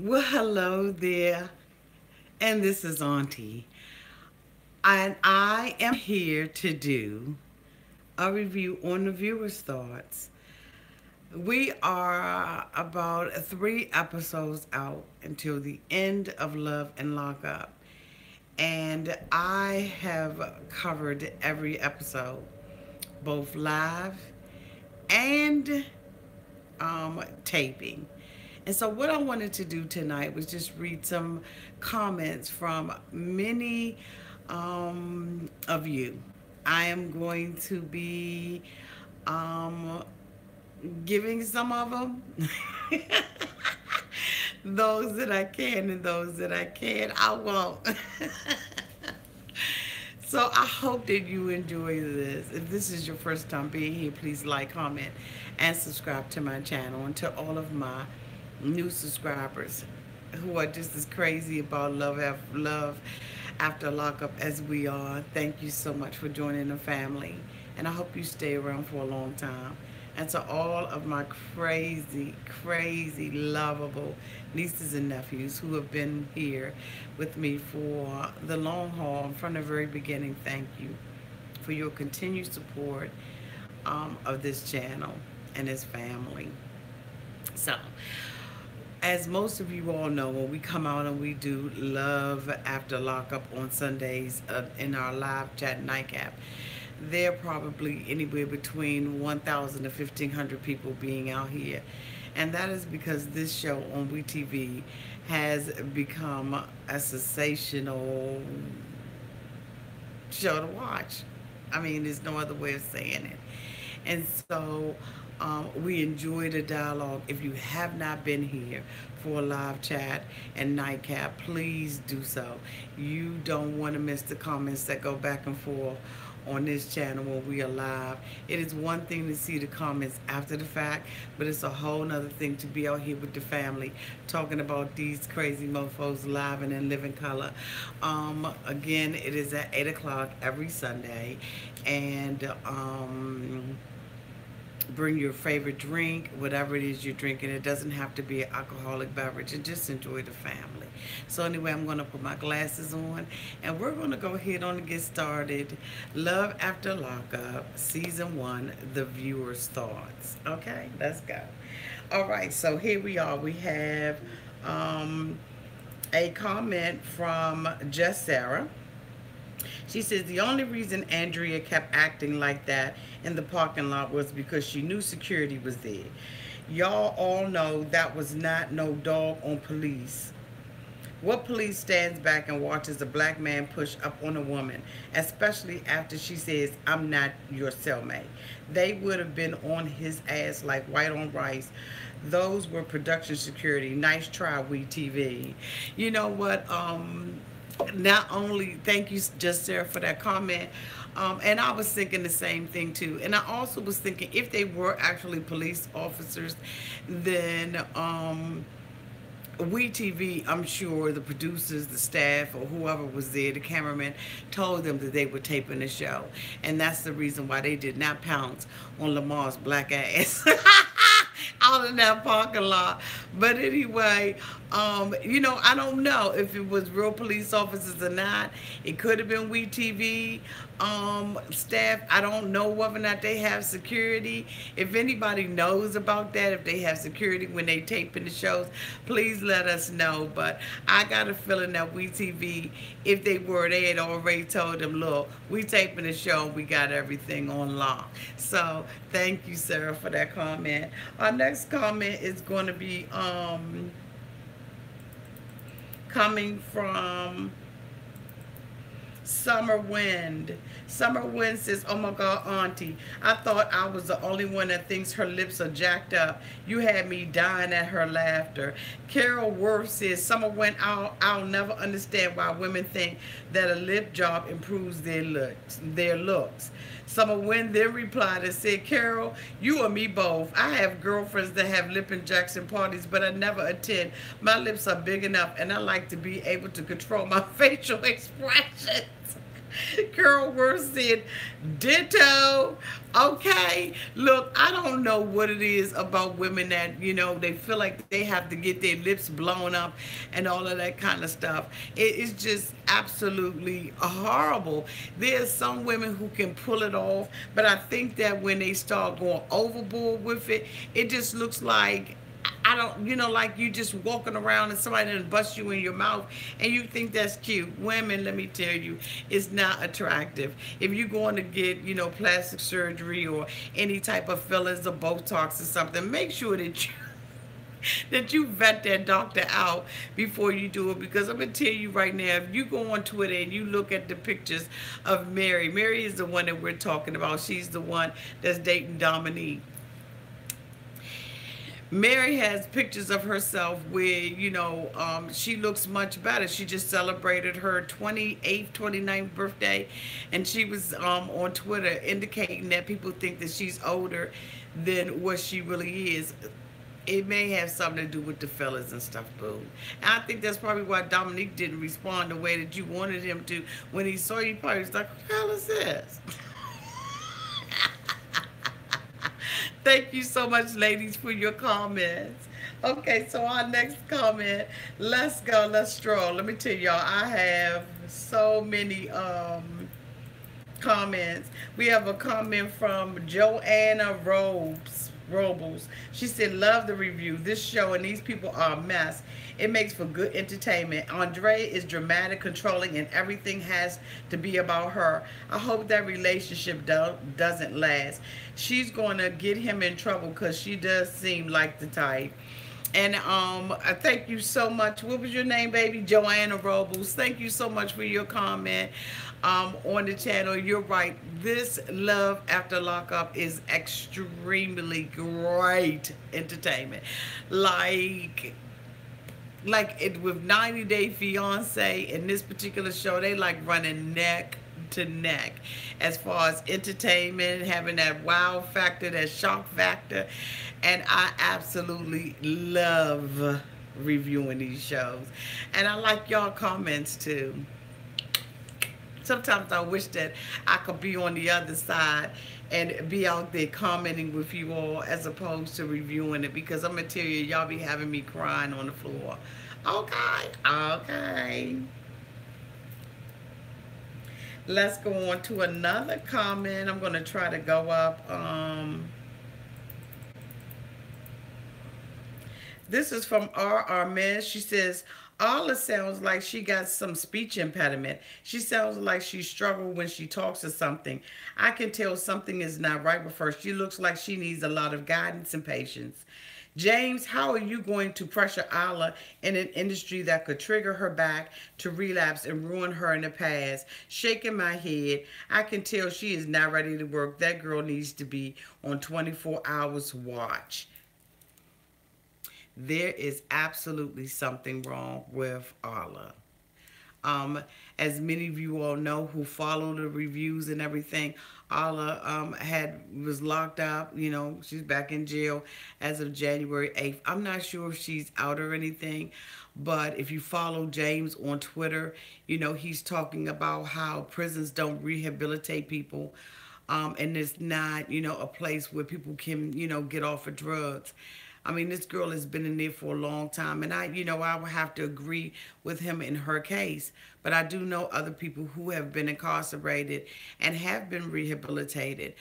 Well, hello there, and this is Auntie, and I am here to do a review on the viewer's thoughts. We are about 3 episodes out until the end of Love and Lockup, and I have covered every episode, both live and taping. And so, what I wanted to do tonight was just read some comments from many of you. I am going to be um, giving some of them. Those that I can and those that I can't, I won't. So I hope that you enjoy this. If this is your first time being here, please like, comment, and subscribe to my channel. And to all of my new subscribers who are just as crazy about love after lockup as we are, thank you so much for joining the family. And I hope you stay around for a long time. And to all of my crazy, crazy, lovable nieces and nephews who have been here with me for the long haul from the very beginning, thank you for your continued support of this channel and this family. So, as most of you all know, when we come out and we do Love After Lockup on Sundays in our live chat nightcap, there are probably anywhere between 1,000 to 1,500 people being out here. And that is because this show on WETV has become a sensational show to watch. I mean, there's no other way of saying it. And so we enjoy the dialogue. If you have not been here for a live chat and nightcap, please do so. You don't want to miss the comments that go back and forth on this channel when we are live. It is one thing to see the comments after the fact, but it's a whole nother thing to be out here with the family talking about these crazy mofos live and in living color. Again, it is at 8 o'clock every Sunday, and bring your favorite drink, whatever it is you're drinking. It doesn't have to be an alcoholic beverage, and just enjoy the family. So anyway, I'm going to put my glasses on, and we're going to go ahead on and get started. Love After Lockup, Season 1, The Viewer's Thoughts. Okay, let's go. All right, so here we are. We have a comment from Just Sarah. She says the only reason Andrea kept acting like that in the parking lot was because she knew security was there. Y'all all know that was not no dog on police. What police stands back and watches a black man push up on a woman, especially after she says, "I'm not your cellmate"? They would have been on his ass like white on rice. Those were production security. Nice try, WeTV. You know what? Not only thank you, Just Sarah, for that comment, and I was thinking the same thing too. And I also was thinking if they were actually police officers, then WeTV, I'm sure the producers, the staff, or whoever was there, the cameraman, told them that they were taping the show, and that's the reason why they did not pounce on Lamar's black ass out in that parking lot. But anyway, I don't know if it was real police officers or not. It could have been WeTV staff. I don't know whether or not they have security. If anybody knows about that, if they have security when they taping the shows, please let us know. But I got a feeling that WeTV, if they were, they had already told them, look, we taping the show, we got everything on lock. So thank you, Sarah, for that comment. Our next comment is going to be coming from Summer Wind. Summer Wind says, "Oh my God, Auntie, I thought I was the only one that thinks her lips are jacked up. You had me dying at her laughter." Carol Worth says, "Summer Wind, I'll never understand why women think that a lip job improves their looks. Summer Wind then replied and said, "Carol, you and me both. I have girlfriends that have lip injection parties, but I never attend. My lips are big enough, and I like to be able to control my facial expressions." Girl Worth said, ditto. Okay. Look, I don't know what it is about women that, they feel like they have to get their lips blown up and all of that kind of stuff. It is just absolutely horrible. There's some women who can pull it off, but I think that when they start going overboard with it, it just looks like I don't, like you just walking around and somebody done bust you in your mouth and you think that's cute. Women, let me tell you, it's not attractive. If you're going to get, plastic surgery or any type of fillers or Botox or something, make sure that you that you vet that doctor out before you do it, because I'm gonna tell you right now, if you go on Twitter and you look at the pictures of Mary is the one that we're talking about. She's the one that's dating Dominique. Mary has pictures of herself where, she looks much better. She just celebrated her 28th, 29th birthday, and she was on Twitter indicating that people think that she's older than what she really is. It may have something to do with the fellas and stuff, boo. And I think that's probably why Dominique didn't respond the way that you wanted him to. When he saw you, probably was like, what the hell is this? Thank you so much, ladies, for your comments. Okay, so our next comment, let's go, let's stroll. Let me tell y'all, I have so many comments. We have a comment from Joanna Robles. She said, love the review. This show and these people are a mess. It makes for good entertainment. Andrea is dramatic, controlling, and everything has to be about her. I hope that relationship doesn't last. She's going to get him in trouble because she does seem like the type. And I thank you so much. What was your name, baby? Joanna Robles. Thank you so much for your comment on the channel. You're right. This Love After Lockup is extremely great entertainment. Like it with 90 Day Fiance in this particular show, they like running neck to neck as far as entertainment, having that wow factor, that shock factor. And I absolutely love reviewing these shows. And I like y'all comments too. Sometimes I wish that I could be on the other side and be out there commenting with you all as opposed to reviewing it, because I'm gonna tell you, y'all be having me crying on the floor. Okay. Let's go on to another comment. I'm gonna try to go up. This is from R. Miss. She says, Alla sounds like she got some speech impediment. She sounds like she struggled when she talks or something. I can tell something is not right with her. She looks like she needs a lot of guidance and patience. James, how are you going to pressure Alla in an industry that could trigger her back to relapse and ruin her in the past? Shaking my head. I can tell she is not ready to work. That girl needs to be on 24 hours watch. There is absolutely something wrong with Alla. As many of you all know who follow the reviews and everything, Alla was locked up. She's back in jail as of January 8th. I'm not sure if she's out or anything, but if you follow James on Twitter, he's talking about how prisons don't rehabilitate people. And it's not, a place where people can, get off of drugs. I mean, this girl has been in there for a long time, and I would have to agree with him in her case. But I do know other people who have been incarcerated and have been rehabilitated.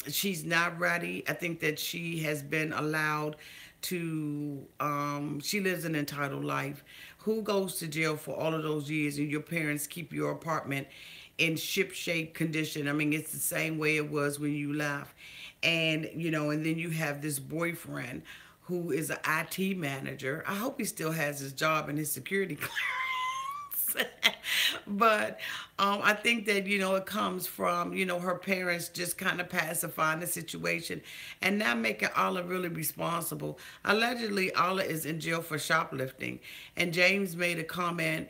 She's not ready. I think that she has been allowed to, she lives an entitled life. Who goes to jail for all of those years and your parents keep your apartment in ship-shape condition? I mean, it's the same way it was when you left. And, and then you have this boyfriend who is an IT manager. I hope he still has his job and his security clearance. But I think that, it comes from, her parents just kind of pacifying the situation and not making Alla really responsible. Allegedly, Alla is in jail for shoplifting. And James made a comment,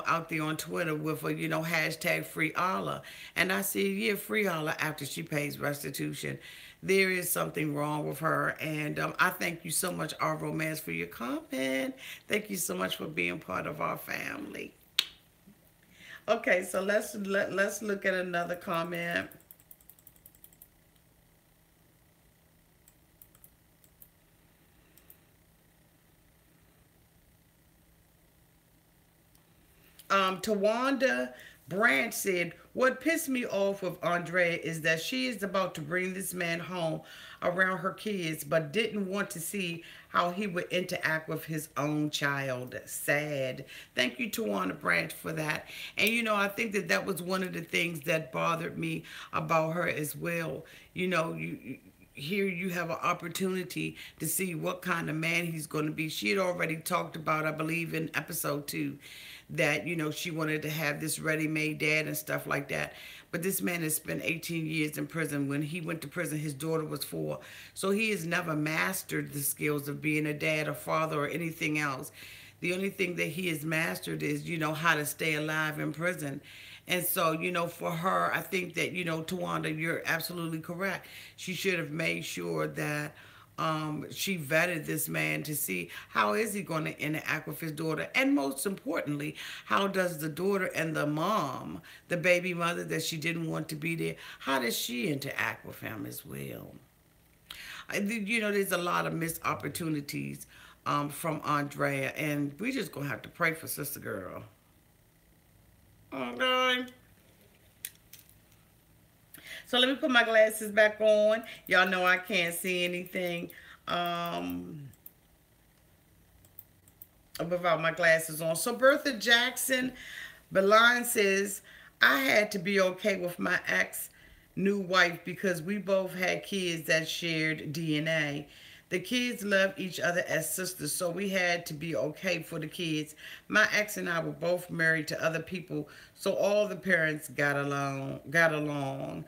out there on Twitter with a, hashtag free Alla. And I said, yeah, free Alla after she pays restitution. There is something wrong with her. And I thank you so much, our romance, for your comment. Thank you so much for being part of our family. Okay, so let's look at another comment. Tawanda Branch said, "What pissed me off with Andrea is that she is about to bring this man home around her kids, but didn't want to see how he would interact with his own child. Sad." Thank you, Tawanda Branch, for that. And I think that that was one of the things that bothered me about her as well. Here you have an opportunity to see what kind of man he's going to be. She had already talked about, I believe, in episode 2, that she wanted to have this ready-made dad and stuff like that. But this man has spent 18 years in prison. When he went to prison, his daughter was 4. So he has never mastered the skills of being a dad or father or anything else. The only thing that he has mastered is how to stay alive in prison. And so, for her, I think that, Tawanda, you're absolutely correct. She should have made sure that she vetted this man to see how is he going to interact with his daughter. And most importantly, how does the daughter and the mom, the baby mother that she didn't want to be there, how does she interact with him as well? There's a lot of missed opportunities from Andrea, and we just going to have to pray for Sister Girl. Okay. So let me put my glasses back on. Y'all know I can't see anything um, without my glasses on. So Bertha Jackson Beline says, "I had to be okay with my ex new wife because we both had kids that shared DNA. The kids loved each other as sisters, so we had to be okay for the kids. My ex and I were both married to other people, so all the parents got along. Got along."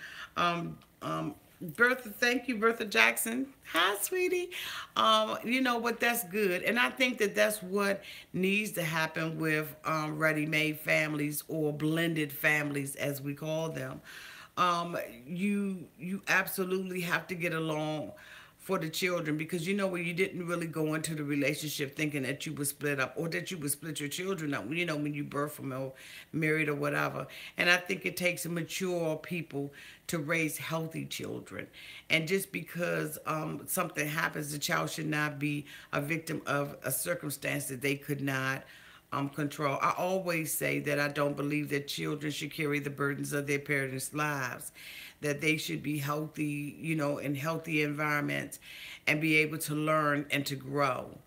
Bertha, thank you, Bertha Jackson. Hi, sweetie. You know what? That's good, and I think that that's what needs to happen with ready-made families or blended families, as we call them. Um, you absolutely have to get along for the children, because when you didn't really go into the relationship thinking that you would split up or that you would split your children up, when you birth them or married or whatever. And I think it takes mature people to raise healthy children. And just because something happens, the child should not be a victim of a circumstance that they could not control. I always say that I don't believe that children should carry the burdens of their parents' lives, that they should be healthy, in healthy environments and be able to learn and to grow.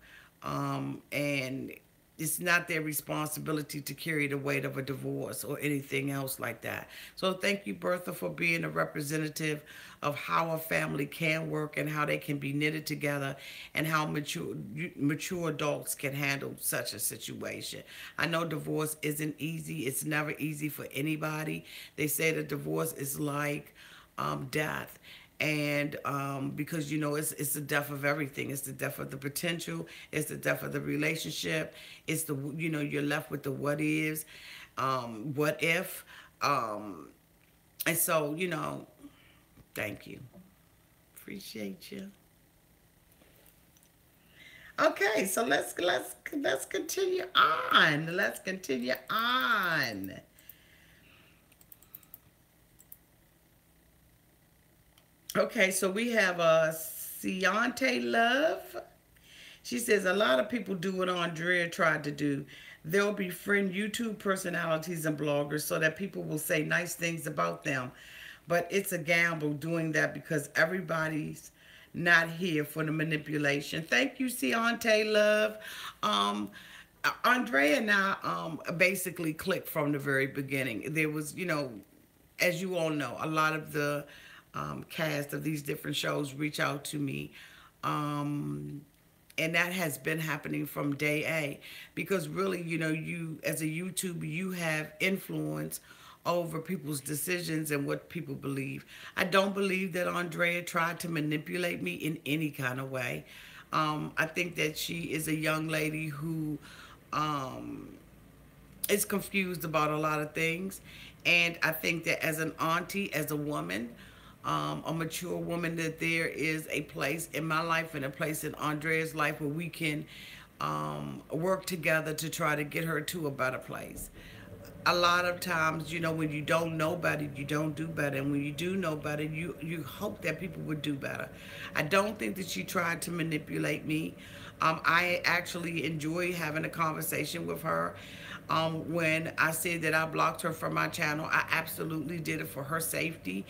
And it's not their responsibility to carry the weight of a divorce or anything else like that. So thank you, Bertha, for being a representative of how a family can work and how they can be knitted together and how mature adults can handle such a situation. I know divorce isn't easy. It's never easy for anybody. They say that divorce is like death. And because it's the death of everything. It's the death of the potential. It's the death of the relationship. It's the you're left with the what ifs, what if, and so thank you, appreciate you. Okay, so let's continue on. Let's continue on. Okay, so we have a Ciante Love. She says a lot of people do what Andrea tried to do. They'll befriend YouTube personalities and bloggers so that people will say nice things about them. But it's a gamble doing that because everybody's not here for the manipulation. Thank you, Ciante Love. Um, Andrea and I basically clicked from the very beginning. There was, as you all know, a lot of the cast of these different shows reach out to me. And that has been happening from day A, because really, you as a YouTuber, you have influence over people's decisions and what people believe. I don't believe that Andrea tried to manipulate me in any kind of way. I think that she is a young lady who is confused about a lot of things. And I think that as an auntie, as a woman, a mature woman, that there is a place in my life and a place in Andrea's life where we can work together to try to get her to a better place. a lot of times, when you don't know better, you don't do better. And when you do know better, you hope that people would do better. I don't think that she tried to manipulate me. I actually enjoy having a conversation with her. When I said that I blocked her from my channel, I absolutely did it for her safety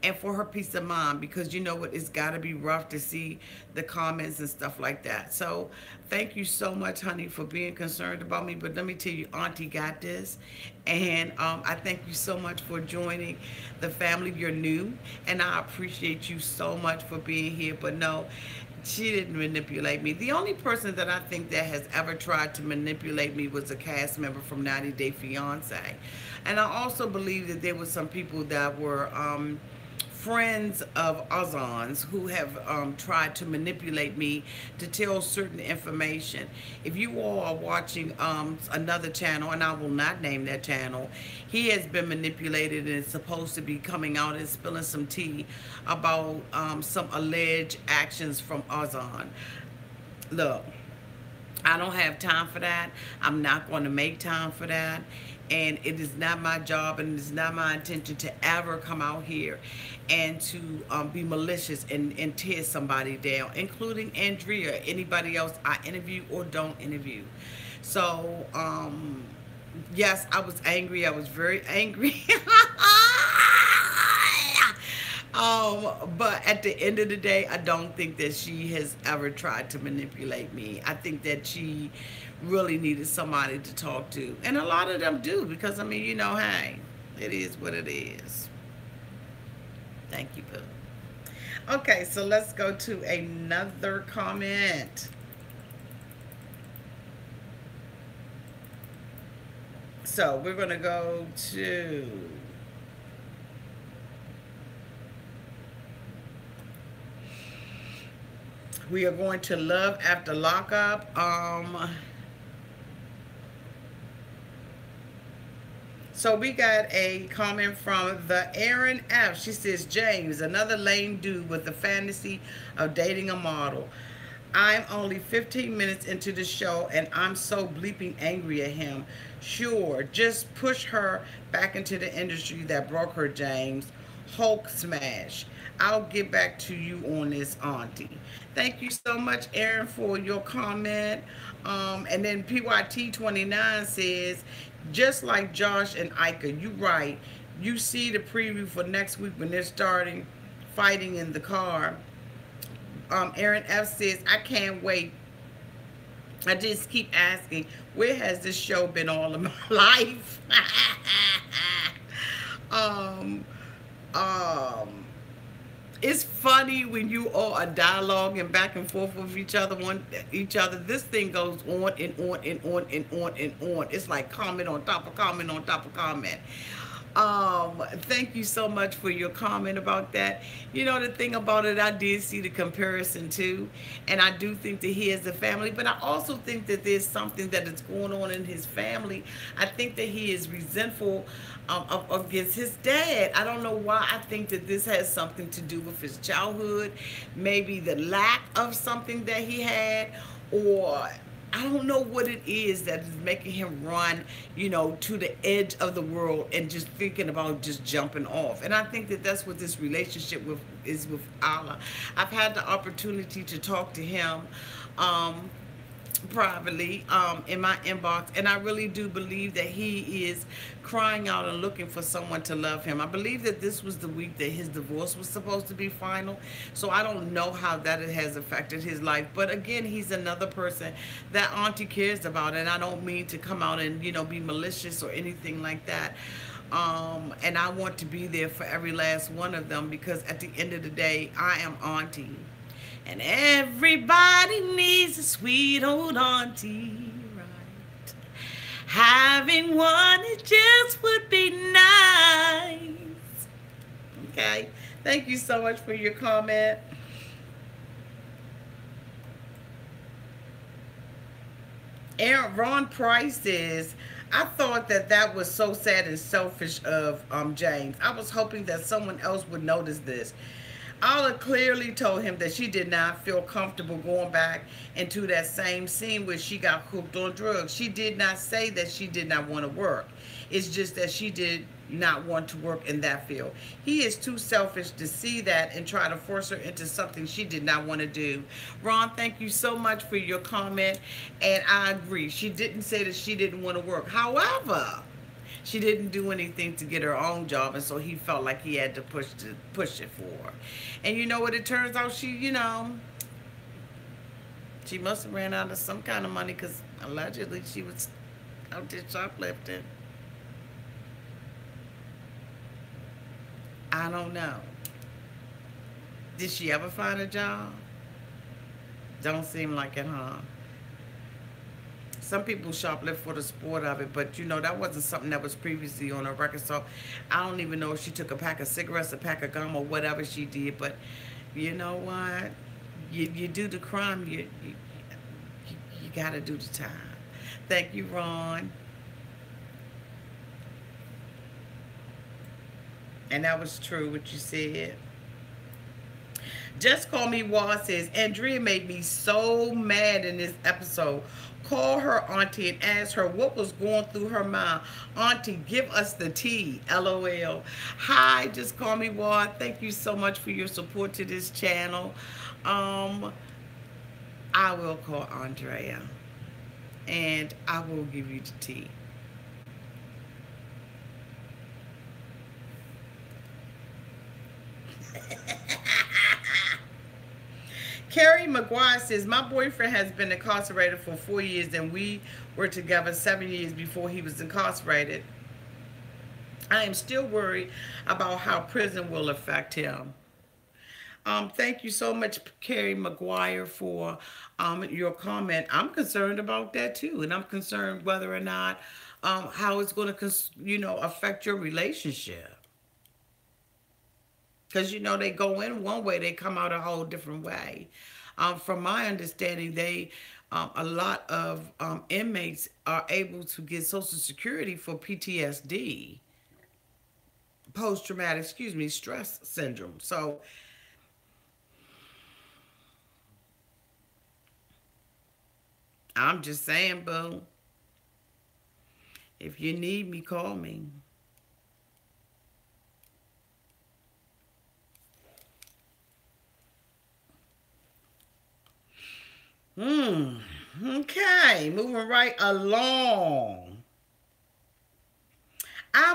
and for her peace of mind, because you know what, it's got to be rough to see the comments and stuff like that. So thank you so much, honey, for being concerned about me. But let me tell you, Auntie got this. And I thank you so much for joining the family. You're new, and I appreciate you so much for being here. But no, she didn't manipulate me. The only person that I think that has ever tried to manipulate me was a cast member from 90 Day Fiance. And I also believe that there were some people that were friends of Azan's who have tried to manipulate me to tell certain information. If you all are watching another channel, and I will not name that channel, he has been manipulated and is supposed to be coming out and spilling some tea about some alleged actions from Azan. Look, I don't have time for that. I'm not going to make time for that. And it is not my job, and it is not my intention to ever come out here and to be malicious and tear somebody down, including Andrea, anybody else I interview or don't interview. So, yes, I was angry. I was very angry. But at the end of the day, I don't think that she has ever tried to manipulate me. I think that she really needed somebody to talk to. And a lot of them do, because, I mean, hey, it is what it is. Thank you, Boo. Okay, so let's go to another comment. So we're going to go to... We are going to Love After Lockup. So we got a comment from the Aaron F. She says, James, another lame dude with the fantasy of dating a model. I'm only 15 minutes into the show and I'm so bleeping angry at him. Sure, just push her back into the industry that broke her, James. Hulk smash. I'll get back to you on this, Auntie. Thank you so much, Aaron, for your comment. And then PYT29 says, just like Josh and Ika, you right. You see the preview for next week when they're starting fighting in the car. Aaron F says, I can't wait. I just keep asking, where has this show been all of my life? It's funny when you all are dialoguing back and forth with each other. This thing goes on and on and on and on and on. It's like comment on top of comment on top of comment. Thank you so much for your comment about that. The thing about it, I did see the comparison too, and I do think that he has a family, but I also think that there's something that is going on in his family. I think that he is resentful against his dad. I don't know why. I think that this has something to do with his childhood, maybe the lack of something that he had, or I don't know what it is that is making him run, to the edge of the world and just thinking about just jumping off. And I think that that's what this relationship is with Alla. I've had the opportunity to talk to him privately in my inbox, and I really do believe that he is crying out and looking for someone to love him. I believe that this was the week that his divorce was supposed to be final, so I don't know how that has affected his life. But again, he's another person that Auntie cares about, and I don't mean to come out and be malicious or anything like that. And I want to be there for every last one of them, because at the end of the day, I am Auntie. And everybody needs a sweet old auntie, right? Having one, it just would be nice. Okay? Thank you so much for your comment. Ron Price says, I thought that was so sad and selfish of James. I was hoping that someone else would notice this. Alla clearly told him that she did not feel comfortable going back into that same scene where she got hooked on drugs. She did not say that she did not want to work. It's just that she did not want to work in that field. He is too selfish to see that and try to force her into something she did not want to do. Ron, thank you so much for your comment. And I agree. She didn't say that she didn't want to work. However, she didn't do anything to get her own job, and so he felt like he had to push it for her. And you know what? It turns out she must have ran out of some kind of money because allegedly she was out there shoplifting. I don't know. Did she ever find a job? Don't seem like it, huh? Some people shoplift for the sport of it, but that wasn't something that was previously on her record. So I don't even know if she took a pack of cigarettes, a pack of gum, or whatever she did. But you know what? You do the crime, you got to do the time. Thank you, Ron. And that was true what you said. Just Call Me Wall says, Andrea made me so mad in this episode. Call her auntie and ask her what was going through her mind. Auntie, give us the tea. LOL. Hi, Just Call Me Wall. Thank you so much for your support to this channel. I will call Andrea and I will give you the tea. Carrie McGuire says, my boyfriend has been incarcerated for 4 years and we were together 7 years before he was incarcerated. I am still worried about how prison will affect him. Thank you so much, Carrie McGuire, for your comment. I'm concerned about that too, and I'm concerned whether or not how it's going to, affect your relationship. Because, they go in one way, they come out a whole different way. From my understanding, a lot of inmates are able to get Social Security for PTSD, post-traumatic, stress syndrome. So, I'm just saying, boo, if you need me, call me. Okay, moving right along.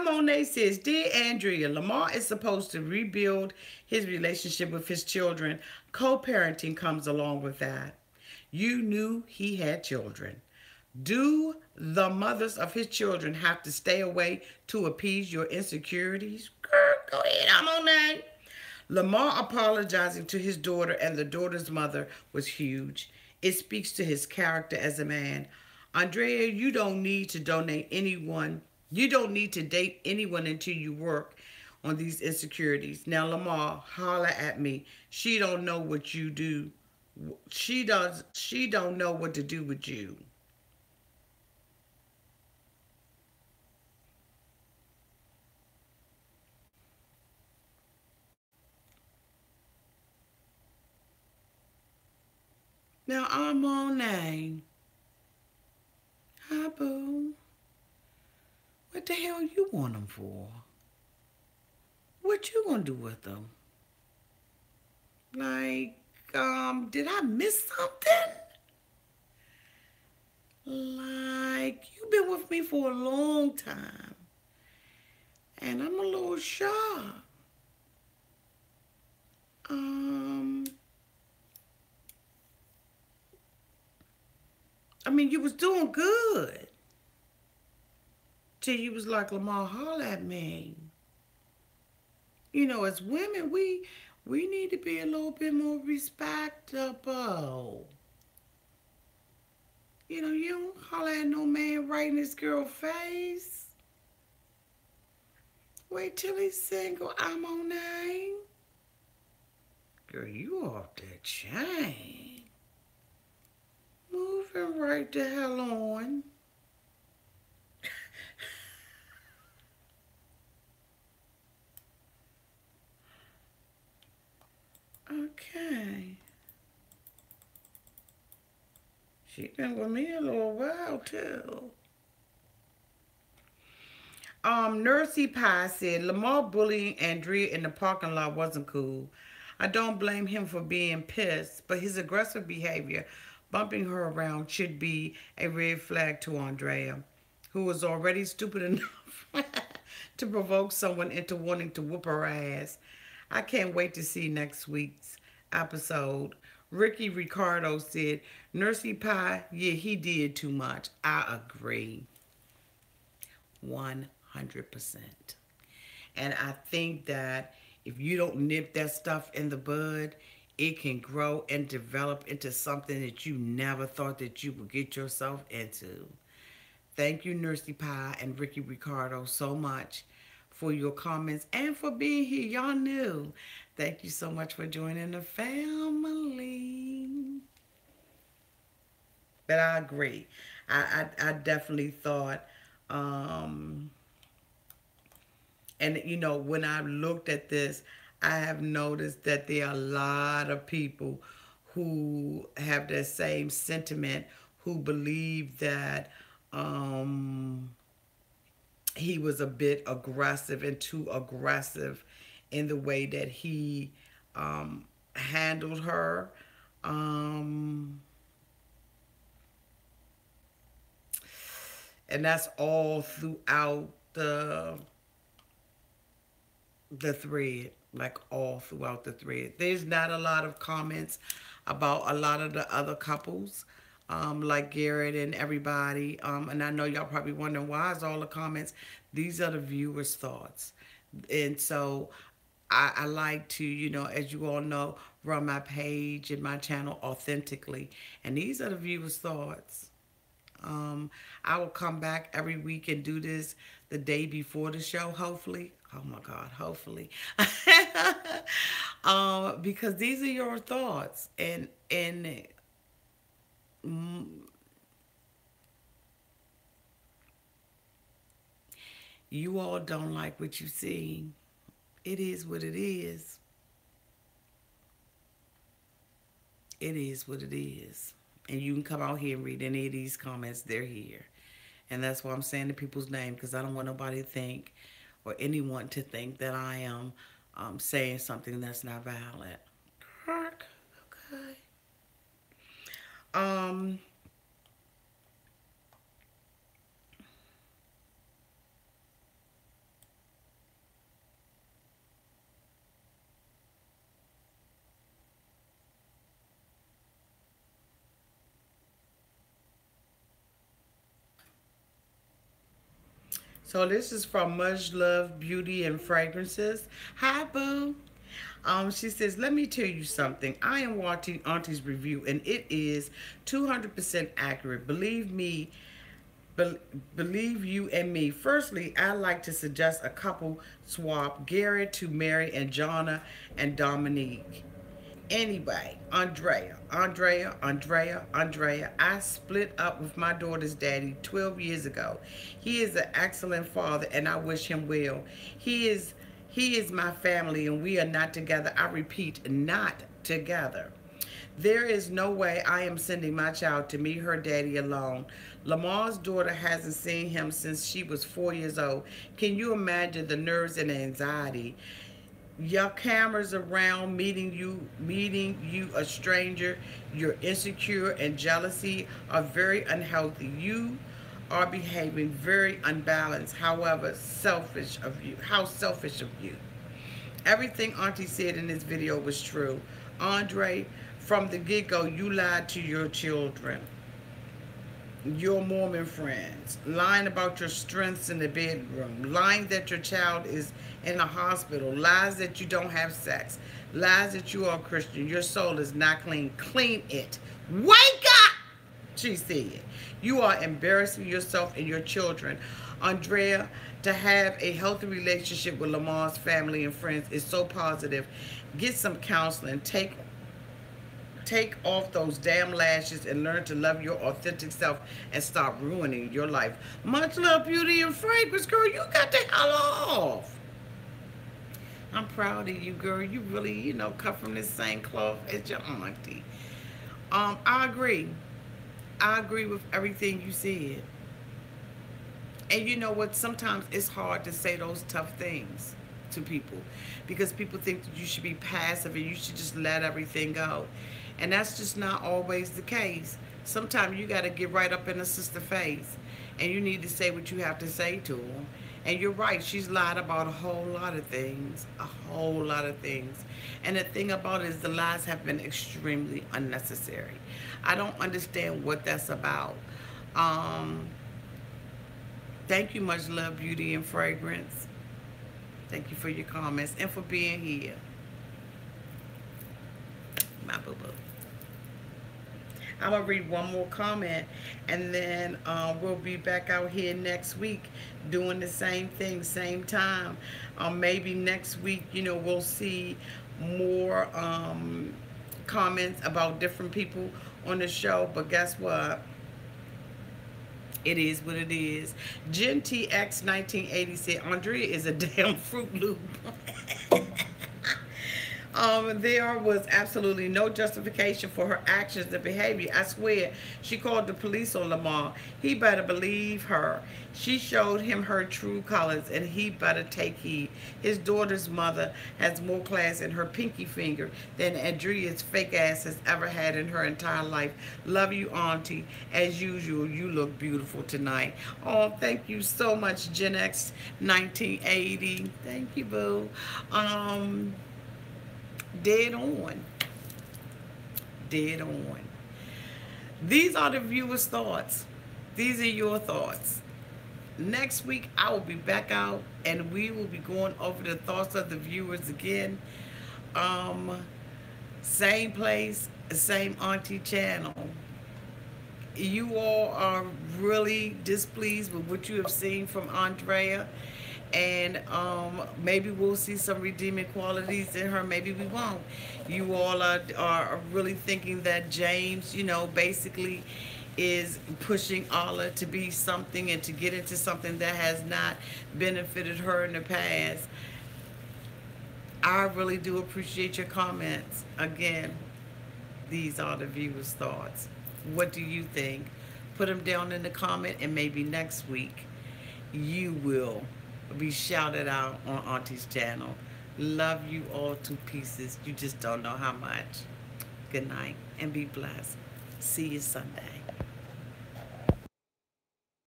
Monet says, Dear Andrea, Lamar is supposed to rebuild his relationship with his children. Co-parenting comes along with that. You knew he had children. Do the mothers of his children have to stay away to appease your insecurities? Girl, go ahead, Monet. Lamar apologizing to his daughter and the daughter's mother was huge. It speaks to his character as a man. Andrea, you don't need to donate anyone. You don't need to date anyone until you work on these insecurities. Now, Lamar, holla at me. She don't know what you do. She don't know what to do with you. Now, I'm on name. Hi, boo. What the hell you want them for? What you gonna do with them? Like, did I miss something? Like, you've been with me for a long time. And I'm a little shocked. I mean, you was doing good. Till you was like, Lamar, holla at me. As women, we need to be a little bit more respectable. You don't holler at no man right in his girl face. Wait till he's single. I'm on name. Girl, you off that chain. Moving right the hell on. Okay. She been with me a little while too. Nursey Pie said Lamar bullying Andrea in the parking lot wasn't cool. I don't blame him for being pissed, but his aggressive behavior, bumping her around, should be a red flag to Andrea, who was already stupid enough to provoke someone into wanting to whoop her ass. I can't wait to see next week's episode. Ricky Ricardo said, Nursey Pie, yeah, he did too much. I agree. 100%. And I think that if you don't nip that stuff in the bud, it can grow and develop into something that you never thought that you would get yourself into. Thank you, Nursey Pie and Ricky Ricardo, so much for your comments and for being here. Y'all knew. Thank you so much for joining the family. But I agree. I definitely thought, and you know, when I looked at this, I have noticed that there are a lot of people who have that same sentiment, who believe that he was a bit aggressive and too aggressive in the way that he handled her. And that's all throughout the thread, like all throughout the thread. There's not a lot of comments about a lot of the other couples, like Garrett and everybody. And I know y'all probably wondering, why is all the comments? These are the viewers' thoughts. And so I like to, you know, as you all know, run my page and my channel authentically. And these are the viewers' thoughts. I will come back every week and do this the day before the show, hopefully. Oh my God, hopefully. Because these are your thoughts. And mm, you all don't like what you see. It is what it is. It is what it is. And you can come out here and read any of these comments. They're here. And that's why I'm saying the people's name, because I don't want nobody to think, or anyone to think, that I am saying something that's not valid. Okay. So this is from Much Love Beauty and Fragrances. Hi, boo. She says, let me tell you something. I am watching Auntie's review, and it is 200% accurate. Believe me, believe you and me. Firstly, I'd like to suggest a couple swap, Garrett to Mary and Jonna and Dominique. Anyway, Andrea. I split up with my daughter's daddy 12 years ago. He is an excellent father, and I wish him well. He is my family, and we are not together. I repeat, not together. There is no way I am sending my child to meet her daddy alone. Lamar's daughter hasn't seen him since she was 4 years old. Can you imagine the nerves and anxiety? Your cameras around, meeting you a stranger, you're insecure and jealousy are very unhealthy. You are behaving very unbalanced, however selfish of you. How selfish of you. Everything Auntie said in this video was true. Andre, from the get-go, you lied to your children, your Mormon friends, lying about your strengths in the bedroom, lying that your child is in the hospital, lies that you don't have sex, lies that you are a Christian, your soul is not clean. Clean it. Wake up, she said. You are embarrassing yourself and your children. Andrea, to have a healthy relationship with Lamar's family and friends is so positive. Get some counseling. Take off those damn lashes and learn to love your authentic self and stop ruining your life. Much love, beauty, and fragrance, girl. You got the hell off. I'm proud of you, girl. You really, cut from the same cloth as your auntie. I agree. I agree with everything you said. And you know what? Sometimes it's hard to say those tough things to people because people think that you should be passive and you should just let everything go. And that's just not always the case. Sometimes you got to get right up in the sister face and you need to say what you have to say to them. And you're right, she's lied about a whole lot of things, a whole lot of things. And the thing about it is the lies have been extremely unnecessary. I don't understand what that's about. Um, Thank you, much love, beauty, and fragrance. Thank you for your comments and for being here, my boo boo. I'm gonna read one more comment, and then we'll be back out here next week doing the same thing, same time. Maybe next week, we'll see more comments about different people on the show. But guess what? It is what it is. Gen TX 1980 said, Andrea is a damn Fruit Loop. There was absolutely no justification for her actions and behavior. I swear, she called the police on Lamar. He better believe her. She showed him her true colors, and he better take heed. His daughter's mother has more class in her pinky finger than Andrea's fake ass has ever had in her entire life. Love you, Auntie. As usual, you look beautiful tonight. Oh, thank you so much, Gen X 1980. Thank you, boo. Dead on. Dead on. These are the viewers' thoughts. These are your thoughts. Next week, I will be back out and we will be going over the thoughts of the viewers again. Same place, same auntie channel. You all are really displeased with what you have seen from Andrea. And maybe we'll see some redeeming qualities in her. Maybe we won't. You all are really thinking that James, basically is pushing Alla to be something and to get into something that has not benefited her in the past. I really do appreciate your comments. Again, these are the viewers' thoughts. What do you think? Put them down in the comment, and maybe next week you will be shouted out on Auntie's channel. Love you all to pieces. You just don't know how much. Good night and be blessed. See you Sunday.